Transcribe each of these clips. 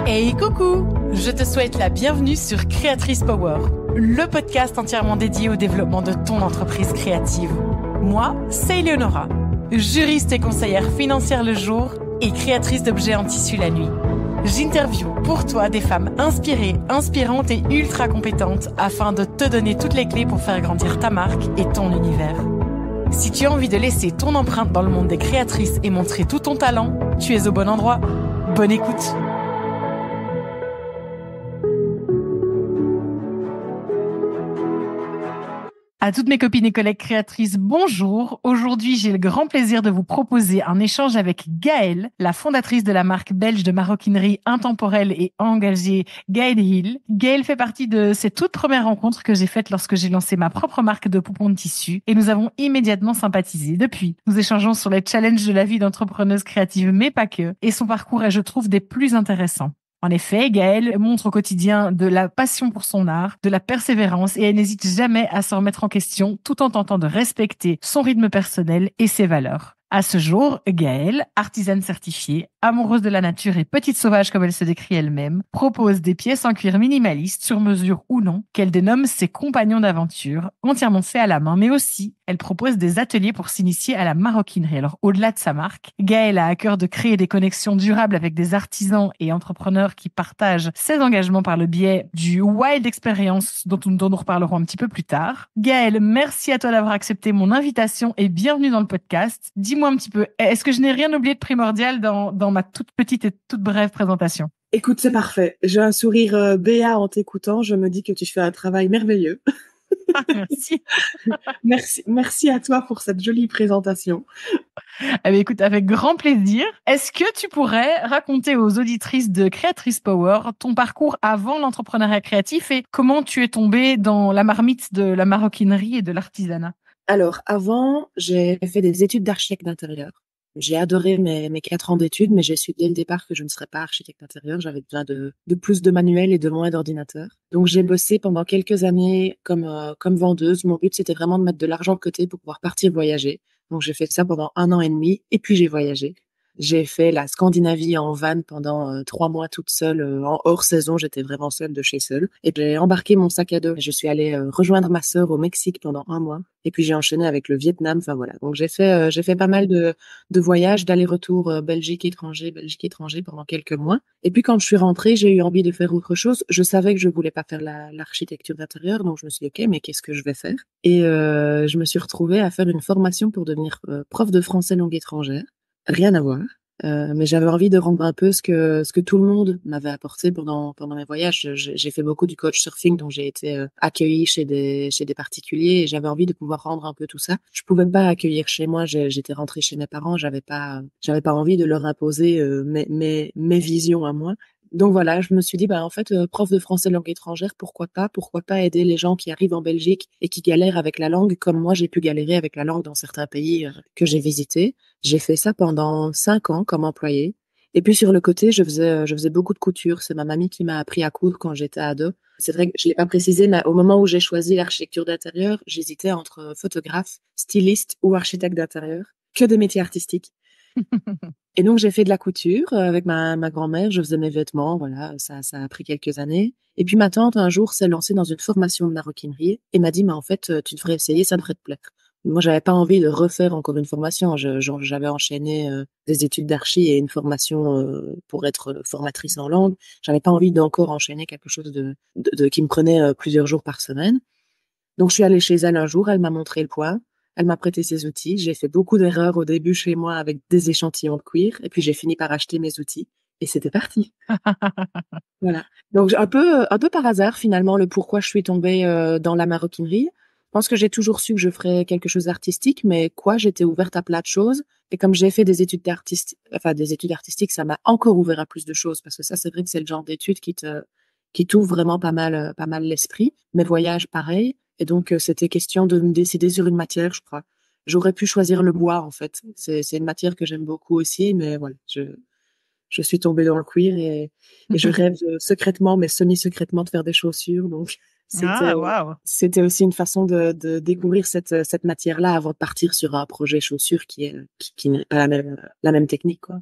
Hey coucou! Je te souhaite la bienvenue sur Créatrice Power, le podcast entièrement dédié au développement de ton entreprise créative. Moi, c'est Eleonora, juriste et conseillère financière le jour et créatrice d'objets en tissu la nuit. J'interviewe pour toi des femmes inspirées, inspirantes et ultra compétentes afin de te donner toutes les clés pour faire grandir ta marque et ton univers. Si tu as envie de laisser ton empreinte dans le monde des créatrices et montrer tout ton talent, tu es au bon endroit. Bonne écoute! À toutes mes copines et collègues créatrices, bonjour. Aujourd'hui, j'ai le grand plaisir de vous proposer un échange avec Gaëlle, la fondatrice de la marque belge de maroquinerie intemporelle et engagée Gaëlle Hill. Gaëlle fait partie de ces toutes premières rencontres que j'ai faites lorsque j'ai lancé ma propre marque de poupons de tissu et nous avons immédiatement sympathisé. Depuis, nous échangeons sur les challenges de la vie d'entrepreneuse créative, mais pas que, et son parcours est, je trouve, des plus intéressants. En effet, Gaëlle montre au quotidien de la passion pour son art, de la persévérance et elle n'hésite jamais à se remettre en question tout en tentant de respecter son rythme personnel et ses valeurs. À ce jour, Gaëlle, artisane certifiée, amoureuse de la nature et petite sauvage comme elle se décrit elle-même, propose des pièces en cuir minimalistes, sur mesure ou non, qu'elle dénomme ses compagnons d'aventure, entièrement faits à la main, mais aussi, elle propose des ateliers pour s'initier à la maroquinerie. Alors, au-delà de sa marque, Gaëlle a à cœur de créer des connexions durables avec des artisans et entrepreneurs qui partagent ses engagements par le biais du Wild Experience, dont nous reparlerons un petit peu plus tard. Gaëlle, merci à toi d'avoir accepté mon invitation et bienvenue dans le podcast. Dis-moi un petit peu, est-ce que je n'ai rien oublié de primordial dans ma toute petite et toute brève présentation? Écoute, c'est parfait. J'ai un sourire béat en t'écoutant. Je me dis que tu fais un travail merveilleux. Merci. Merci à toi pour cette jolie présentation. Eh bien, écoute, avec grand plaisir. Est-ce que tu pourrais raconter aux auditrices de Créatrice Power ton parcours avant l'entrepreneuriat créatif et comment tu es tombée dans la marmite de la maroquinerie et de l'artisanat? Alors, avant, j'ai fait des études d'architecte d'intérieur. J'ai adoré mes 4 ans d'études, mais j'ai su dès le départ que je ne serais pas architecte d'intérieur. J'avais besoin de plus de manuels et de moins d'ordinateurs. Donc, j'ai bossé pendant quelques années comme vendeuse. Mon but, c'était vraiment de mettre de l'argent de côté pour pouvoir partir voyager. Donc, j'ai fait ça pendant 1 an et demi et puis j'ai voyagé. J'ai fait la Scandinavie en van pendant 3 mois toute seule, en hors saison. J'étais vraiment seule de chez seule. Et j'ai embarqué mon sac à dos. Je suis allée rejoindre ma sœur au Mexique pendant 1 mois. Et puis j'ai enchaîné avec le Vietnam. Enfin voilà. Donc j'ai fait pas mal de voyages, d'aller-retour Belgique étranger pendant quelques mois. Et puis quand je suis rentrée, j'ai eu envie de faire autre chose. Je savais que je voulais pas faire l'architecture d'intérieur, donc je me suis dit ok, mais qu'est-ce que je vais faire? Et je me suis retrouvée à faire une formation pour devenir prof de français langue étrangère. Rien à voir. Mais j'avais envie de rendre un peu ce que tout le monde m'avait apporté pendant mes voyages. J'ai fait beaucoup du coach surfing, donc j'ai été accueillie chez des particuliers et j'avais envie de pouvoir rendre un peu tout ça. Je pouvais pas accueillir chez moi. J'étais rentrée chez mes parents. J'avais pas envie de leur imposer mes visions à moi. Donc voilà, je me suis dit, en fait, prof de français langue étrangère, pourquoi pas aider les gens qui arrivent en Belgique et qui galèrent avec la langue, comme moi j'ai pu galérer avec la langue dans certains pays que j'ai visités. J'ai fait ça pendant 5 ans comme employée. Et puis sur le côté, je faisais beaucoup de couture. C'est ma mamie qui m'a appris à coudre quand j'étais ado. C'est vrai que je l'ai pas précisé, mais au moment où j'ai choisi l'architecture d'intérieur, j'hésitais entre photographe, styliste ou architecte d'intérieur. Que des métiers artistiques. Et donc, j'ai fait de la couture avec ma grand-mère. Je faisais mes vêtements. Voilà, ça a pris quelques années. Et puis, ma tante, un jour, s'est lancée dans une formation de maroquinerie et m'a dit, mais en fait, tu devrais essayer, ça devrait te plaire. Moi, j'avais pas envie de refaire encore une formation. J'avais enchaîné des études d'archi et une formation pour être formatrice en langue. J'avais pas envie d'encore enchaîner quelque chose qui me prenait plusieurs jours par semaine. Donc, je suis allée chez elle un jour. Elle m'a montré le point. Elle m'a prêté ses outils. J'ai fait beaucoup d'erreurs au début chez moi avec des échantillons de cuir. Et puis, j'ai fini par acheter mes outils. Et c'était parti. Voilà. Donc, un peu par hasard, finalement, le pourquoi je suis tombée dans la maroquinerie. Je pense que j'ai toujours su que je ferais quelque chose d'artistique, mais j'étais ouverte à plein de choses. Et comme j'ai fait des études artistiques, ça m'a encore ouvert à plus de choses. Parce que ça, c'est vrai que c'est le genre d'études qui t'ouvre vraiment pas mal l'esprit. Mes voyages, pareil. Et donc, c'était question de me décider sur une matière, je crois. J'aurais pu choisir le bois, en fait. C'est une matière que j'aime beaucoup aussi, mais voilà, je suis tombée dans le cuir et je rêve secrètement, mais semi-secrètement, de faire des chaussures. Donc, C'était, Ah, waouh. c'était aussi une façon de découvrir cette matière-là avant de partir sur un projet chaussure qui n'est pas la même technique, quoi.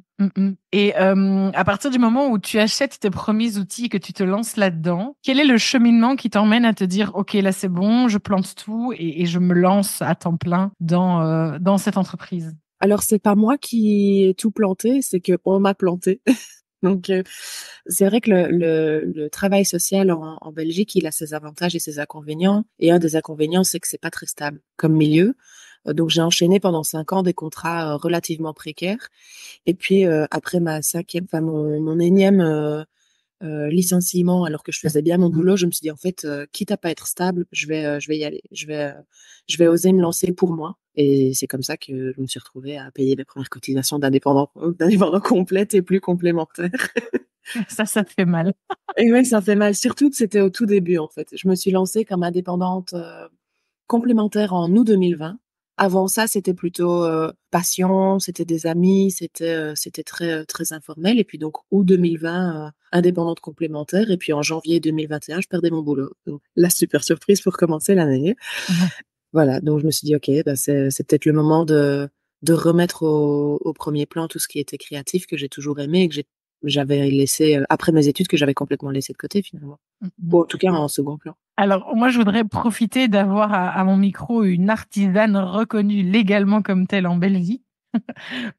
Et à partir du moment où tu achètes tes premiers outils et que tu te lances là-dedans, quel est le cheminement qui t'emmène à te dire, OK, là c'est bon, je plante tout et je me lance à temps plein dans cette entreprise? Alors, c'est pas moi qui ai tout planté, c'est que on m'a planté. Donc, c'est vrai que le travail social en Belgique, il a ses avantages et ses inconvénients. Et un des inconvénients, c'est que c'est pas très stable comme milieu. Donc, j'ai enchaîné pendant 5 ans des contrats relativement précaires. Et puis, après mon énième licenciement, alors que je faisais bien mon boulot, je me suis dit, en fait, quitte à pas être stable, je vais y aller. Je vais oser me lancer pour moi. Et c'est comme ça que je me suis retrouvée à payer mes premières cotisations d'indépendant complètes et plus complémentaires. Ça te fait mal. Et ouais, ça fait mal. Surtout que c'était au tout début, en fait. Je me suis lancée comme indépendante complémentaire en août 2020. Avant ça, c'était plutôt passion, c'était des amis, c'était très informel. Et puis donc août 2020, indépendante complémentaire. Et puis en janvier 2021, je perdais mon boulot. Donc la super surprise pour commencer l'année. Ouais. Voilà, donc je me suis dit ok, bah c'est peut-être le moment de remettre au premier plan tout ce qui était créatif que j'ai toujours aimé et que j'avais laissé après mes études que j'avais complètement laissé de côté finalement. Ou en tout cas en second plan. Alors, moi, je voudrais profiter d'avoir à mon micro une artisane reconnue légalement comme telle en Belgique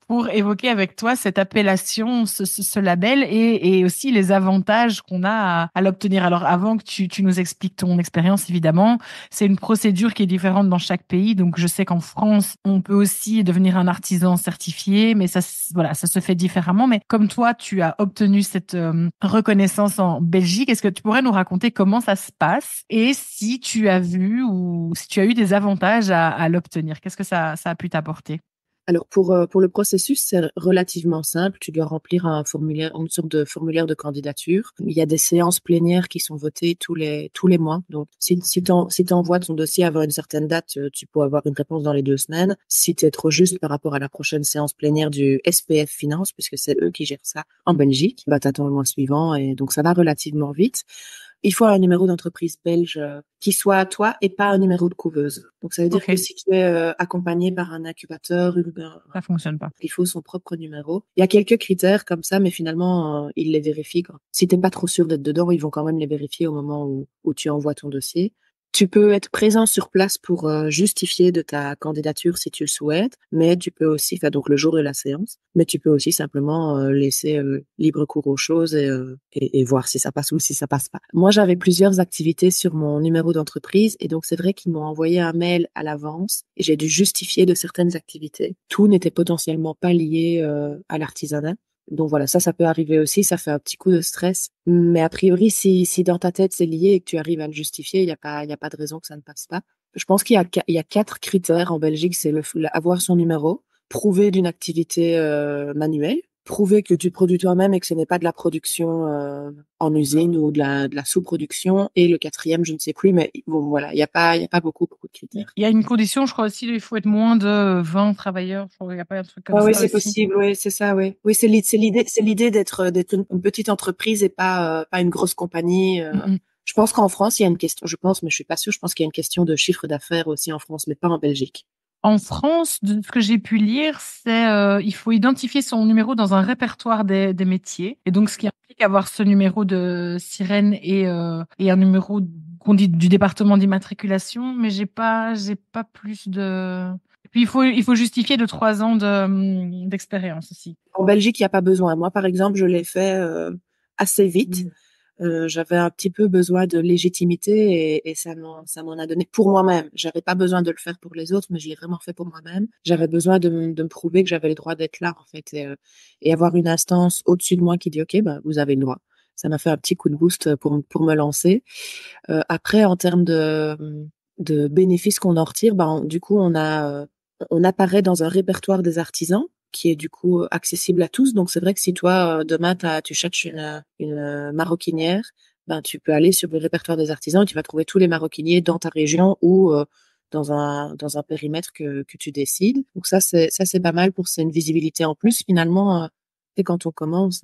pour évoquer avec toi cette appellation, ce label et aussi les avantages qu'on a à l'obtenir. Alors, avant que tu nous expliques ton expérience, évidemment, c'est une procédure qui est différente dans chaque pays. Donc, je sais qu'en France, on peut aussi devenir un artisan certifié, mais ça, voilà, ça se fait différemment. Mais comme toi, tu as obtenu cette reconnaissance en Belgique, est-ce que tu pourrais nous raconter comment ça se passe et si tu as vu ou si tu as eu des avantages à l'obtenir? Qu'est-ce que ça a pu t'apporter? Alors pour le processus, c'est relativement simple. Tu dois remplir un formulaire, une sorte de formulaire de candidature. Il y a des séances plénières qui sont votées tous les mois. Donc si t'envoies ton dossier avant une certaine date, tu peux avoir une réponse dans les 2 semaines. Si tu es trop juste par rapport à la prochaine séance plénière du SPF Finance, puisque c'est eux qui gèrent ça en Belgique, bah t'attends le mois suivant et donc ça va relativement vite. Il faut un numéro d'entreprise belge qui soit à toi et pas un numéro de couveuse. Donc ça veut dire Ok, que si tu es accompagné par un incubateur, ça fonctionne pas. il faut son propre numéro. Il y a quelques critères comme ça, mais finalement, ils les vérifient. Quoi. Si t'es pas trop sûr d'être dedans, ils vont quand même les vérifier au moment où tu envoies ton dossier. Tu peux être présent sur place pour justifier de ta candidature si tu le souhaites, mais tu peux aussi, enfin donc le jour de la séance, mais tu peux aussi simplement laisser libre cours aux choses et voir si ça passe ou si ça passe pas. Moi, j'avais plusieurs activités sur mon numéro d'entreprise et donc c'est vrai qu'ils m'ont envoyé un mail à l'avance et j'ai dû justifier de certaines activités. Tout n'était potentiellement pas lié à l'artisanat. Donc voilà, ça peut arriver aussi, ça fait un petit coup de stress. Mais a priori, si dans ta tête c'est lié et que tu arrives à le justifier, il y a pas de raison que ça ne passe pas. Je pense il y a 4 critères en Belgique, c'est avoir son numéro, prouver d'une activité manuelle, prouver que tu produis toi-même et que ce n'est pas de la production en usine ou de la sous-production. Et le quatrième, je ne sais plus, mais bon, voilà, il y a pas beaucoup de critères. Il y a une condition, je crois aussi, il faut être moins de 20 travailleurs. Je crois qu'il n'y a pas un truc comme Ah oui, ça c'est aussi. possible, oui, c'est ça, oui. Oui, c'est l'idée d'être une petite entreprise et pas une grosse compagnie. Mm, mm. Je pense qu'en France, il y a une question, je pense, mais je suis pas sûre, je pense qu'il y a une question de chiffre d'affaires aussi en France, mais pas en Belgique. En France, de ce que j'ai pu lire, c'est il faut identifier son numéro dans un répertoire des métiers. Et donc, ce qui implique avoir ce numéro de sirène et un numéro qu'on dit du département d'immatriculation, mais j'ai pas plus de. Et puis, il faut justifier de 3 ans d'expérience aussi. En Belgique, il n'y a pas besoin. Moi, par exemple, je l'ai fait assez vite. J'avais un petit peu besoin de légitimité et ça m'en a donné pour moi-même. J'avais pas besoin de le faire pour les autres, mais je l'ai vraiment fait pour moi-même. J'avais besoin de me prouver que j'avais le droit d'être là, en fait, et avoir une instance au-dessus de moi qui dit, OK, bah, vous avez le droit. Ça m'a fait un petit coup de boost pour me lancer. Après, en termes de bénéfices qu'on en retire, ben, du coup, on apparaît dans un répertoire des artisans qui est du coup accessible à tous. Donc, c'est vrai que si toi, demain, tu cherches une maroquinière, ben, tu peux aller sur le répertoire des artisans et tu vas trouver tous les maroquiniers dans ta région ou dans un périmètre que tu décides. Donc, ça, c'est pas mal c'est une visibilité en plus. Finalement, et quand on commence,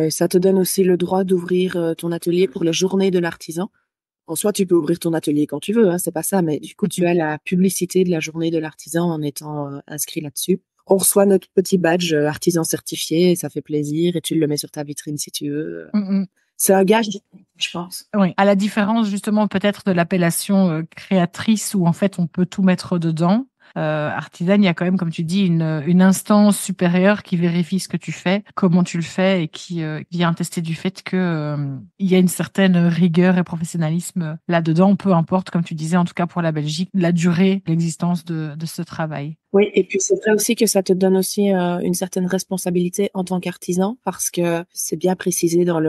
ça te donne aussi le droit d'ouvrir ton atelier pour les journées de l'artisan En soi, tu peux ouvrir ton atelier quand tu veux, hein, c'est pas ça, mais du coup, tu as la publicité de la journée de l'artisan en étant inscrit là-dessus. On reçoit notre petit badge artisan certifié et ça fait plaisir et tu le mets sur ta vitrine si tu veux. Mm, mm. C'est un gage, je pense. Oui, à la différence justement peut-être de l'appellation créatrice où en fait on peut tout mettre dedans. Artisane, il y a quand même, comme tu dis, une instance supérieure qui vérifie ce que tu fais, comment tu le fais et qui vient tester du fait que il y a une certaine rigueur et professionnalisme là-dedans, peu importe, comme tu disais, en tout cas pour la Belgique, la durée, l'existence de ce travail. Oui, et puis c'est vrai aussi que ça te donne aussi une certaine responsabilité en tant qu'artisan parce que c'est bien précisé dans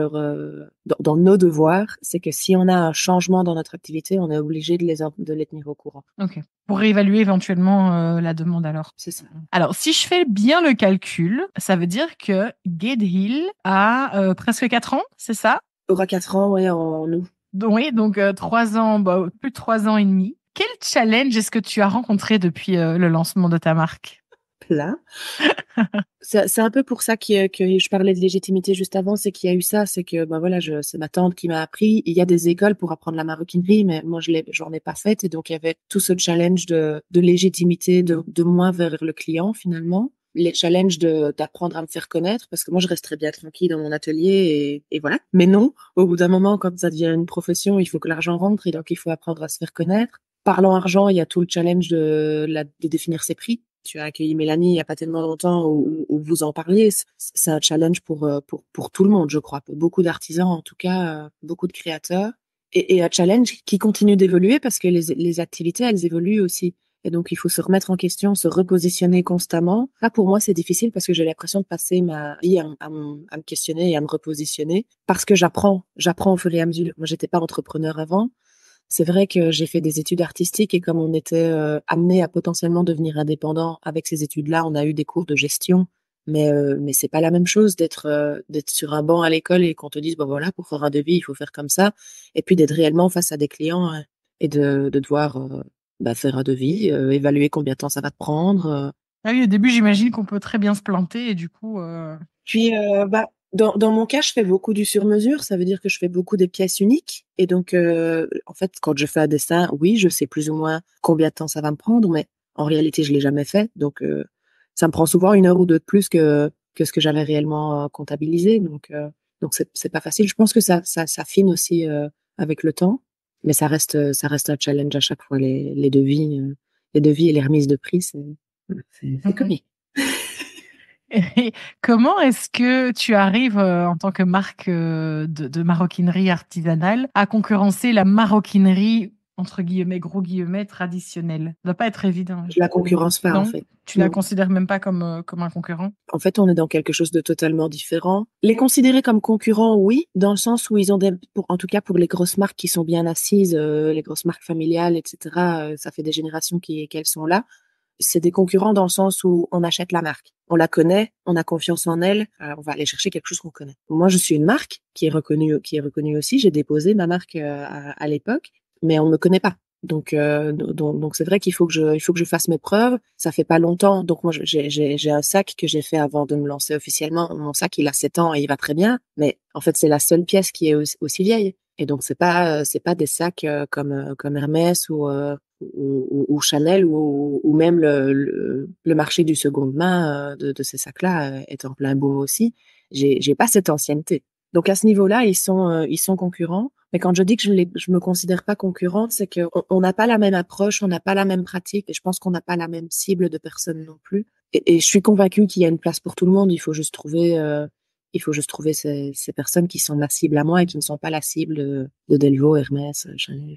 dans nos devoirs, c'est que si on a un changement dans notre activité, on est obligé de les tenir au courant. Ok. Pour réévaluer éventuellement la demande alors. C'est ça. Alors, si je fais bien le calcul, ça veut dire que Gade Hill a presque 4 ans, c'est ça? Aura 4 ans, ouais, en août. Oui, donc 3 ans, plus de 3 ans et demi. Quel challenge est-ce que tu as rencontré depuis le lancement de ta marque? Plein. C'est un peu pour ça que je parlais de légitimité juste avant, c'est qu'il y a eu ça, c'est que ben voilà, c'est ma tante qui m'a appris. Il y a des écoles pour apprendre la maroquinerie, mais moi j'en ai pas fait, et donc il y avait tout ce challenge de légitimité de moi vers le client finalement. Les challenges d'apprendre à me faire connaître, parce que moi je resterais bien tranquille dans mon atelier et voilà. Mais non, au bout d'un moment, quand ça devient une profession, il faut que l'argent rentre et donc il faut apprendre à se faire connaître. Parlant argent, il y a tout le challenge de définir ses prix. Tu as accueilli Mélanie il y a pas tellement longtemps où vous en parliez. C'est un challenge pour tout le monde, je crois, pour beaucoup d'artisans, en tout cas, beaucoup de créateurs. Et un challenge qui continue d'évoluer parce que les activités, elles évoluent aussi. Et donc, il faut se remettre en question, se repositionner constamment. Là, pour moi, c'est difficile parce que j'ai l'impression de passer ma vie à me questionner et à me repositionner parce que j'apprends au fur et à mesure. Moi, j'étais pas entrepreneur avant. C'est vrai que j'ai fait des études artistiques et comme on était amené à potentiellement devenir indépendant avec ces études-là, on a eu des cours de gestion. Mais c'est pas la même chose d'être sur un banc à l'école et qu'on te dise, bon voilà, pour faire un devis, il faut faire comme ça. Et puis d'être réellement face à des clients et de devoir faire un devis, évaluer combien de temps ça va te prendre. Ah oui, au début, j'imagine qu'on peut très bien se planter et du coup, Puis, dans mon cas, je fais beaucoup du sur-mesure. Ça veut dire que je fais beaucoup des pièces uniques. Et donc, en fait, quand je fais un dessin, oui, je sais plus ou moins combien de temps ça va me prendre, mais en réalité, je l'ai jamais fait. Donc, ça me prend souvent 1 heure ou 2 de plus que ce que j'avais réellement comptabilisé. Donc c'est pas facile. Je pense que ça s'affine aussi avec le temps, mais ça reste un challenge à chaque fois. Les devis et les remises de prix, c'est comique. et comment est-ce que tu arrives en tant que marque de maroquinerie artisanale à concurrencer la maroquinerie entre guillemets, gros guillemets, traditionnelle? Ça doit pas être évident. Je la concurrence pas, en Non? fait. Tu la Non. considères même pas comme un concurrent? En fait, on est dans quelque chose de totalement différent. Les considérer comme concurrents, oui, dans le sens où ils ont en tout cas pour les grosses marques qui sont bien assises, les grosses marques familiales, etc. Ça fait des générations qu'elles sont là. C'est des concurrents dans le sens où on achète la marque. On la connaît, on a confiance en elle, alors on va aller chercher quelque chose qu'on connaît. Moi, je suis une marque qui est reconnue aussi. J'ai déposé ma marque à l'époque, mais on me connaît pas. Donc c'est vrai il faut que je fasse mes preuves. Ça fait pas longtemps, donc moi j'ai un sac que j'ai fait avant de me lancer officiellement. Mon sac il a 7 ans et il va très bien, mais en fait c'est la seule pièce qui est aussi vieille. Et donc c'est pas des sacs comme Hermès ou Chanel ou même le marché du seconde main de ces sacs-là est en plein boom aussi. J'ai pas cette ancienneté. Donc à ce niveau-là, ils sont concurrents. Mais quand je dis que je me considère pas concurrente, c'est que on n'a pas la même approche, on n'a pas la même pratique, et je pense qu'on n'a pas la même cible de personnes non plus. Et je suis convaincue qu'il y a une place pour tout le monde. Il faut juste trouver ces personnes qui sont la cible à moi et qui ne sont pas la cible de Delvaux, Hermès, Chanel.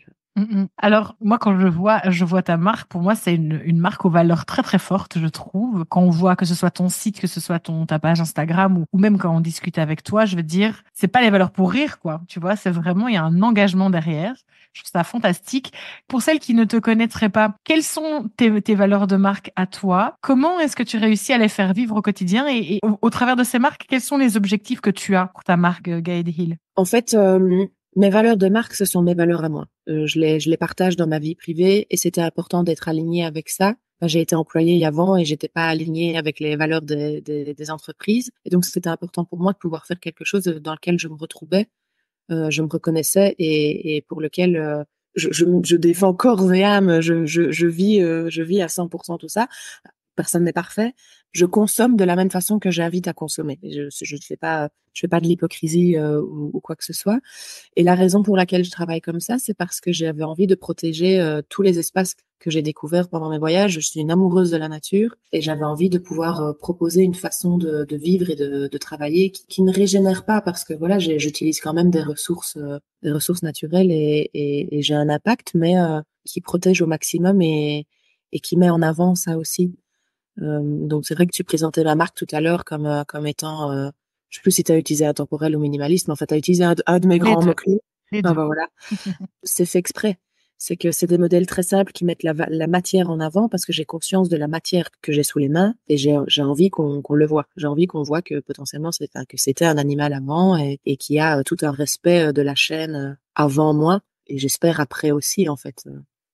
Alors, moi, quand je vois ta marque, pour moi, c'est une marque aux valeurs très, très fortes, je trouve. Quand on voit que ce soit ton site, que ce soit ta page Instagram ou même quand on discute avec toi, je veux dire, c'est pas les valeurs pour rire, quoi. Tu vois, c'est vraiment, il y a un engagement derrière. Je trouve ça fantastique. Pour celles qui ne te connaîtraient pas, quelles sont tes valeurs de marque à toi? Comment est-ce que tu réussis à les faire vivre au quotidien? Et au travers de ces marques, quels sont les objectifs que tu as pour ta marque Gaël Hill? En fait, mes valeurs de marque, ce sont mes valeurs à moi. Je les partage dans ma vie privée et c'était important d'être aligné avec ça. Enfin, j'ai été employée avant et j'étais pas alignée avec les valeurs des entreprises. Et donc, c'était important pour moi de pouvoir faire quelque chose dans lequel je me retrouvais. je me reconnaissais et pour lequel je défends corps et âme, je vis à 100% tout ça. Personne n'est parfait. Je consomme de la même façon que j'invite à consommer. Je fais pas de l'hypocrisie ou quoi que ce soit. Et la raison pour laquelle je travaille comme ça, c'est parce que j'avais envie de protéger tous les espaces que j'ai découverts pendant mes voyages. Je suis une amoureuse de la nature et j'avais envie de pouvoir proposer une façon de vivre et de travailler qui ne régénère pas parce que voilà, j'utilise quand même des ressources naturelles et j'ai un impact, mais qui protège au maximum et qui met en avant ça aussi. Donc c'est vrai que tu présentais ma marque tout à l'heure comme étant, je sais plus si tu as utilisé intemporel ou minimaliste, mais en fait, tu as utilisé un de mes Les grands deux, mots-clés. les Ah deux. bah voilà, c'est fait exprès. C'est que c'est des modèles très simples qui mettent la matière en avant parce que j'ai conscience de la matière que j'ai sous les mains et j'ai envie qu'on le voit. J'ai envie qu'on voit que potentiellement que c'était un animal avant et qu'il y a tout un respect de la chaîne avant moi et j'espère après aussi en fait.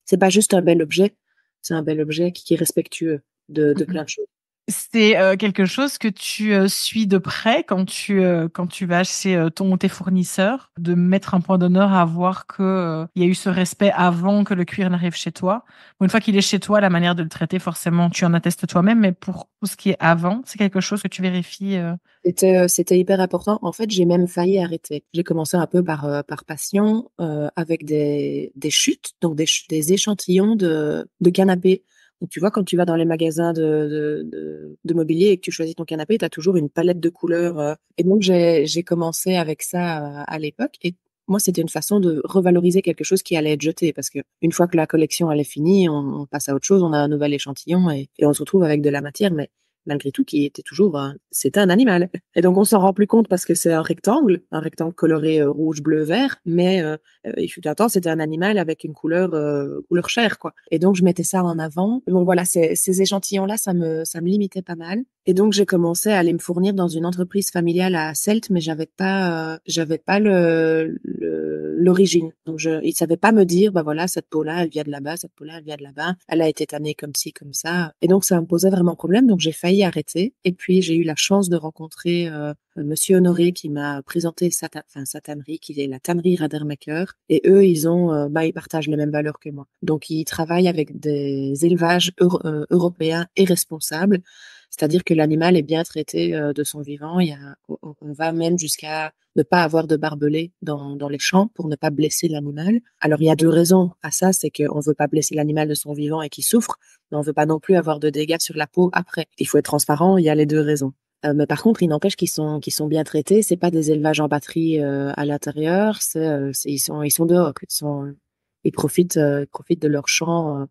C'est pas juste un bel objet, c'est un bel objet qui est respectueux de plein de choses. C'est quelque chose que tu suis de près quand tu vas chez ton ou tes fournisseurs, de mettre un point d'honneur à voir que il y a eu ce respect avant que le cuir n'arrive chez toi. Bon, une fois qu'il est chez toi, la manière de le traiter, forcément, tu en attestes toi-même, mais pour tout ce qui est avant, c'est quelque chose que tu vérifies. C'était hyper important. En fait, j'ai même failli arrêter. J'ai commencé un peu par passion, avec des chutes, donc des échantillons de canapé. Donc, tu vois, quand tu vas dans les magasins de mobilier et que tu choisis ton canapé, tu as toujours une palette de couleurs. Et donc, j'ai commencé avec ça à l'époque. Et moi, c'était une façon de revaloriser quelque chose qui allait être jeté. Parce que une fois que la collection elle est finie, on passe à autre chose, on a un nouvel échantillon et on se retrouve avec de la matière. Mais malgré tout, qui était toujours, c'était un animal. Et donc, on s'en rend plus compte parce que c'est un rectangle coloré rouge, bleu, vert, mais il fut un temps, c'était un animal avec une couleur chair, quoi. Et donc, je mettais ça en avant. Donc voilà, ces échantillons-là, ça me limitait pas mal. Et donc, j'ai commencé à aller me fournir dans une entreprise familiale à Celt, mais j'avais pas l'origine. Donc, ils savaient pas me dire, bah voilà, cette peau-là, elle vient de là-bas, cette peau-là, elle vient de là-bas. Elle a été tannée comme ci, comme ça. Et donc, ça me posait vraiment problème. Donc, j'ai failli arrêter. Et puis, j'ai eu la chance de rencontrer Monsieur Honoré qui m'a présenté sa tannerie, qui est la tannerie Radermaker. Et eux, ils partagent les mêmes valeurs que moi. Donc, ils travaillent avec des élevages européens et responsables. C'est-à-dire que l'animal est bien traité de son vivant. On va même jusqu'à ne pas avoir de barbelés dans les champs pour ne pas blesser l'animal. Alors, il y a deux raisons à ça. C'est qu'on ne veut pas blesser l'animal de son vivant et qu'il souffre, mais on ne veut pas non plus avoir de dégâts sur la peau après. Il faut être transparent, il y a les deux raisons. Mais par contre, il n'empêche qu'ils sont bien traités. C'est pas des élevages en batterie à l'intérieur. Ils sont dehors. Ils profitent de leur champ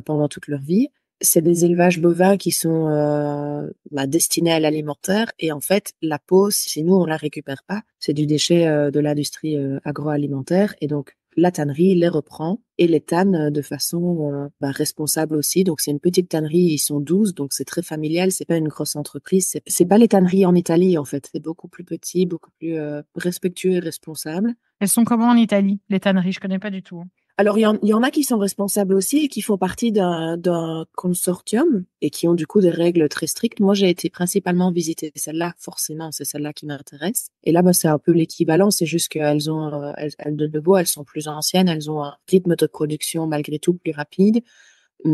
pendant toute leur vie. C'est des élevages bovins qui sont destinés à l'alimentaire et en fait la peau, chez nous on la récupère pas, c'est du déchet de l'industrie agroalimentaire et donc la tannerie les reprend et les tanne de façon responsable aussi. Donc c'est une petite tannerie, ils sont 12, donc c'est très familial, c'est pas une grosse entreprise, c'est pas les tanneries en Italie en fait, c'est beaucoup plus petit, beaucoup plus respectueux et responsable. Elles sont comment en Italie, les tanneries? Je connais pas du tout. Alors, il y en a qui sont responsables aussi et qui font partie d'un consortium et qui ont du coup des règles très strictes. Moi, j'ai été principalement visiter celle-là, forcément, c'est celle-là qui m'intéresse. Et là, bah, c'est un peu l'équivalent, c'est juste qu'elles ont, de nouveau, elles sont plus anciennes, elles ont un rythme de production malgré tout plus rapide,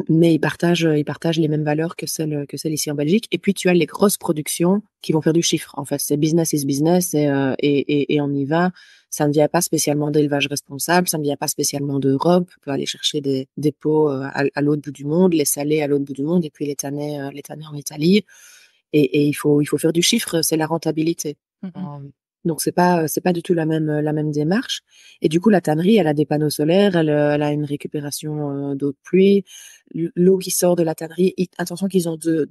mais ils partagent les mêmes valeurs que celles ici en Belgique. Et puis, tu as les grosses productions qui vont faire du chiffre. En fait, c'est business is business et on y va. Ça ne vient pas spécialement d'élevage responsable, ça ne vient pas spécialement d'Europe. On peut aller chercher des pots à l'autre bout du monde, les saler à l'autre bout du monde et puis les tanner en Italie. Et il faut faire du chiffre, c'est la rentabilité. Mhm. Donc c'est pas du tout la même démarche. Et du coup la tannerie, elle a des panneaux solaires, elle a une récupération d'eau de pluie, l'eau qui sort de la tannerie. Attention qu'ils ont deux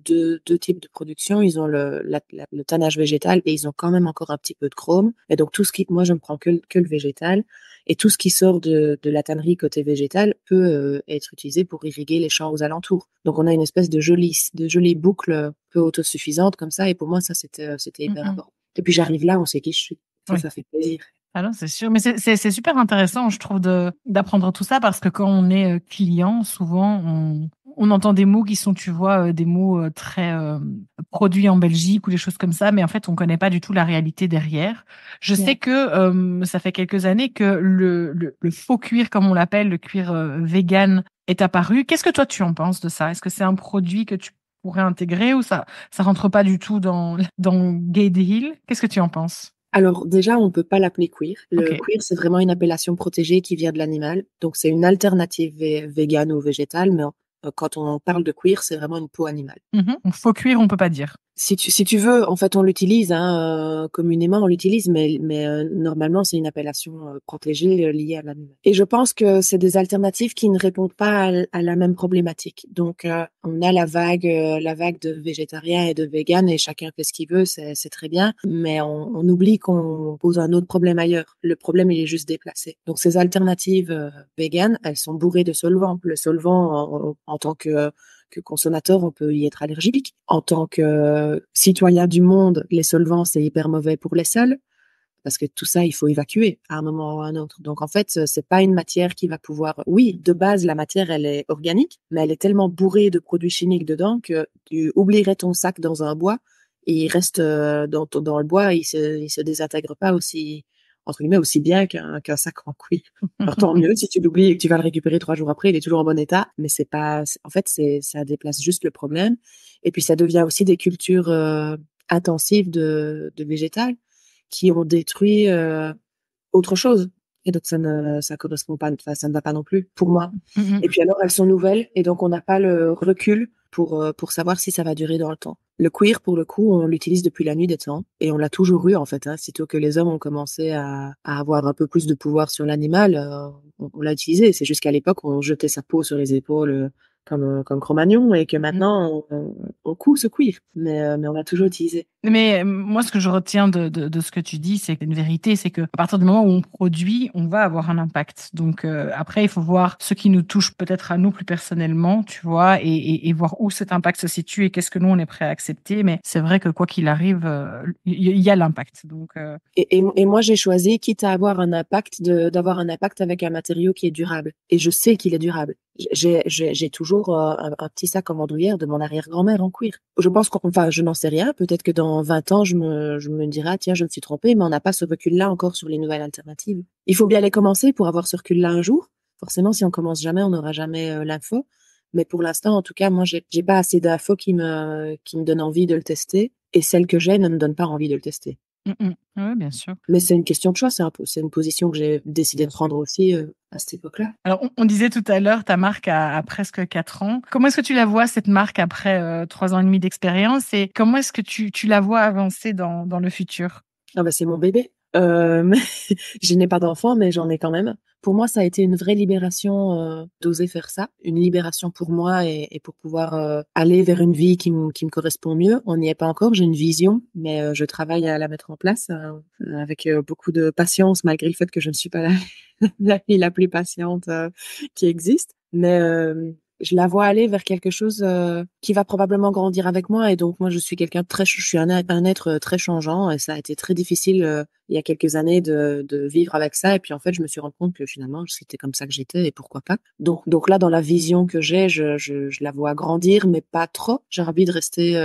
types de production. Ils ont le tannage végétal et ils ont quand même encore un petit peu de chrome. Et donc tout ce qui, moi je ne prends que le végétal et tout ce qui sort de la tannerie côté végétal peut être utilisé pour irriguer les champs aux alentours. Donc on a une espèce de jolie boucle peu autosuffisante comme ça. Et pour moi ça c'était hyper Mhm. important. Et puis j'arrive là, on sait qui je suis. Oui. Ça fait plaisir. Ah non, c'est sûr. Mais c'est super intéressant, je trouve, d'apprendre tout ça parce que quand on est client, souvent, on entend des mots qui sont, tu vois, des mots très produits en Belgique ou des choses comme ça, mais en fait, on connaît pas du tout la réalité derrière. Je sais Ouais. que ça fait quelques années que le faux cuir, comme on l'appelle, le cuir vegan, est apparu. Qu'est-ce que toi, tu en penses de ça? Est-ce que c'est un produit que tu pourrais intégrer ou ça rentre pas du tout dans Gade Hill? Qu'est-ce que tu en penses? Alors déjà, on peut pas l'appeler queer. Ok. Le queer, c'est vraiment une appellation protégée qui vient de l'animal. Donc c'est une alternative végane ou végétale, mais quand on parle de queer, c'est vraiment une peau animale. Mhm. Donc, faux cuir, on peut pas dire. Si tu veux, en fait, on l'utilise, hein, communément, on l'utilise, mais normalement, c'est une appellation protégée liée à l'animal. Et je pense que c'est des alternatives qui ne répondent pas à la même problématique. Donc, on a la vague de végétariens et de véganes, et chacun fait ce qu'il veut, c'est très bien, mais on oublie qu'on pose un autre problème ailleurs. Le problème, il est juste déplacé. Donc, ces alternatives véganes, elles sont bourrées de solvants. Le solvant, en tant que consommateur, on peut y être allergique. En tant que citoyen du monde, les solvants, c'est hyper mauvais pour les selles parce que tout ça, il faut évacuer à un moment ou à un autre. Donc, en fait, c'est pas une matière qui va pouvoir... Oui, de base, la matière, elle est organique, mais elle est tellement bourrée de produits chimiques dedans que tu oublierais ton sac dans un bois et il reste dans le bois, il se désintègre pas aussi, entre guillemets, aussi bien qu'un sac en cuir. Alors, tant mieux, si tu l'oublies et que tu vas le récupérer 3 jours après, il est toujours en bon état, mais c'est pas... En fait, ça déplace juste le problème. Et puis, ça devient aussi des cultures intensives de végétal qui ont détruit autre chose. Et donc ça correspond pas, enfin, ça ne va pas non plus pour moi. Mhm. Et puis alors elles sont nouvelles et donc on n'a pas le recul pour savoir si ça va durer dans le temps. Le queer, pour le coup, on l'utilise depuis la nuit des temps et on l'a toujours eu en fait. Hein. Sitôt que les hommes ont commencé à avoir un peu plus de pouvoir sur l'animal, on l'a utilisé. C'est juste qu'à l'époque on jetait sa peau sur les épaules comme Cro-Magnon et que Mhm. maintenant on coud ce queer, mais on l'a toujours utilisé. Mais moi, ce que je retiens de ce que tu dis, c'est une vérité, c'est qu'à partir du moment où on produit, on va avoir un impact. Donc après, il faut voir ce qui nous touche peut-être à nous plus personnellement, tu vois, et voir où cet impact se situe et qu'est-ce que nous, on est prêt à accepter. Mais c'est vrai que quoi qu'il arrive, il y a l'impact. Donc, Et moi, j'ai choisi, quitte à avoir un impact, d'avoir un impact avec un matériau qui est durable. Et je sais qu'il est durable. J'ai toujours un petit sac en bandoulière de mon arrière-grand-mère en cuir. Je pense enfin, je n'en sais rien. Peut-être que dans 20 ans, je me dirai, ah, tiens, je me suis trompée, mais on n'a pas ce recul-là encore sur les nouvelles alternatives. Il faut bien les commencer pour avoir ce recul-là un jour. Forcément, si on commence jamais, on n'aura jamais l'info. Mais pour l'instant, en tout cas, moi, j'ai pas assez d'infos qui me donnent envie de le tester. Et celles que j'ai ne me donnent pas envie de le tester. oui, bien sûr. Mais c'est une question de choix, c'est une position que j'ai décidé de prendre aussi à cette époque-là. Alors, on disait tout à l'heure, ta marque a presque 4 ans. Comment est-ce que tu la vois, cette marque, après 3 ans et demi d'expérience et comment est-ce que tu la vois avancer dans le futur? Ah bah c'est mon bébé. Mais je n'ai pas d'enfant, mais j'en ai quand même. Pour moi, ça a été une vraie libération d'oser faire ça, une libération pour moi et pour pouvoir aller vers une vie qui me correspond mieux. On n'y est pas encore, j'ai une vision, mais je travaille à la mettre en place avec beaucoup de patience, malgré le fait que je ne suis pas la fille la plus patiente qui existe. Mais je la vois aller vers quelque chose qui va probablement grandir avec moi. Et donc, moi, je suis je suis un être très changeant et ça a été très difficile il y a quelques années de vivre avec ça. Et puis, en fait, je me suis rendu compte que finalement, c'était comme ça que j'étais et pourquoi pas. Donc là, dans la vision que j'ai, je la vois grandir, mais pas trop. J'ai envie de rester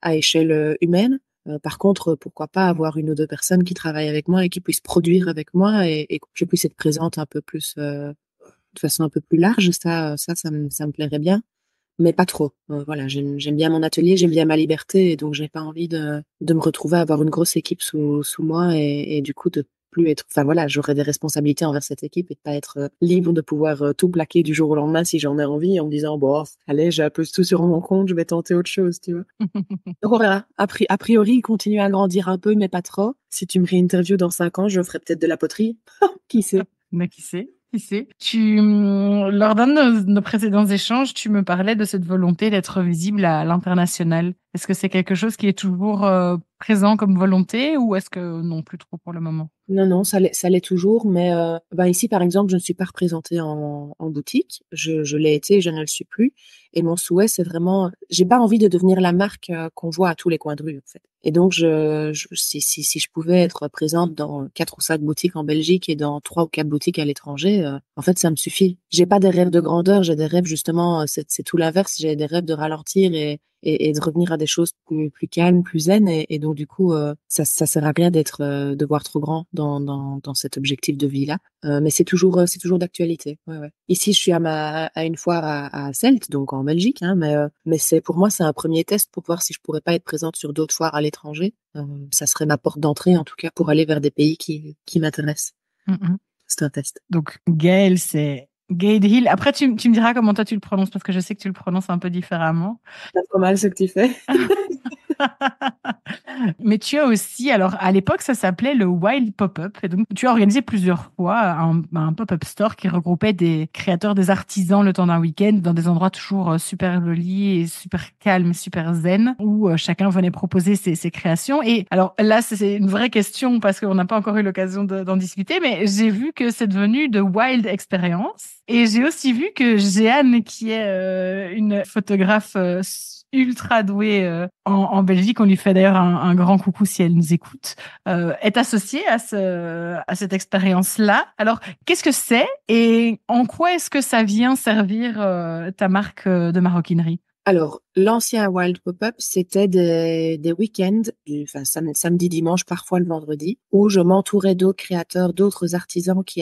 à échelle humaine. Par contre, pourquoi pas avoir une ou deux personnes qui travaillent avec moi et qui puissent produire avec moi et que je puisse être présente un peu plus, de façon un peu plus large. Ça me plairait bien, mais pas trop. Voilà, j'aime bien mon atelier, j'aime bien ma liberté et donc j'ai pas envie de me retrouver à avoir une grosse équipe sous moi et du coup de plus être, enfin voilà, j'aurais des responsabilités envers cette équipe et de pas être libre de pouvoir tout plaquer du jour au lendemain si j'en ai envie en me disant bon, allez, j'ai un peu tout sur mon compte, je vais tenter autre chose, tu vois. Donc on verra. A priori, il continue à grandir un peu, mais pas trop. Si tu me réinterviews dans 5 ans, je ferai peut-être de la poterie. Qui sait? Mais qui sait? Qui sait? Lors d'un de nos précédents échanges, tu me parlais de cette volonté d'être visible à l'international. Est-ce que c'est quelque chose qui est toujours présent comme volonté ou est-ce que non, plus trop pour le moment? Non, non, ça l'est toujours, mais ici, par exemple, je ne suis pas représentée en boutique. Je l'ai été, je ne le suis plus. Et mon souhait, c'est vraiment, j'ai pas envie de devenir la marque qu'on voit à tous les coins de rue, en fait. Et donc, si je pouvais être présente dans 4 ou 5 boutiques en Belgique et dans 3 ou 4 boutiques à l'étranger, en fait, ça me suffit. J'ai pas des rêves de grandeur, j'ai des rêves justement, c'est tout l'inverse. J'ai des rêves de ralentir et de revenir à des choses plus calmes, plus zen. Et donc, du coup, ça sert à rien de voir trop grand dans cet objectif de vie-là. Mais c'est toujours d'actualité. Ouais, ouais. Ici, je suis à une foire à Celt, donc en Belgique, hein, mais pour moi, c'est un premier test pour voir si je pourrais pas être présente sur d'autres foires à l'étranger. Ça serait ma porte d'entrée, en tout cas, pour aller vers des pays qui m'intéressent. Mhm. C'est un test. Donc, Gaël, c'est Gade Hill. Après, tu me diras comment toi tu le prononces, parce que je sais que tu le prononces un peu différemment. Pas trop mal ce que tu fais. Mais tu as aussi, alors à l'époque, ça s'appelait le Wild Pop-Up. Et donc, tu as organisé plusieurs fois un pop-up store qui regroupait des créateurs, des artisans le temps d'un week-end dans des endroits toujours super jolis et super calmes, super zen, où chacun venait proposer ses créations. Et alors là, c'est une vraie question parce qu'on n'a pas encore eu l'occasion d'en discuter, mais j'ai vu que c'est devenu de Wild Experience. Et j'ai aussi vu que Jeanne, qui est une photographe ultra douée en Belgique, on lui fait d'ailleurs un grand coucou si elle nous écoute, est associée à cette expérience-là. Alors, qu'est-ce que c'est et en quoi est-ce que ça vient servir ta marque de maroquinerie? Alors, l'ancien Wild Pop-Up, c'était des week-ends, enfin samedi, dimanche, parfois le vendredi, où je m'entourais d'autres créateurs, d'autres artisans qui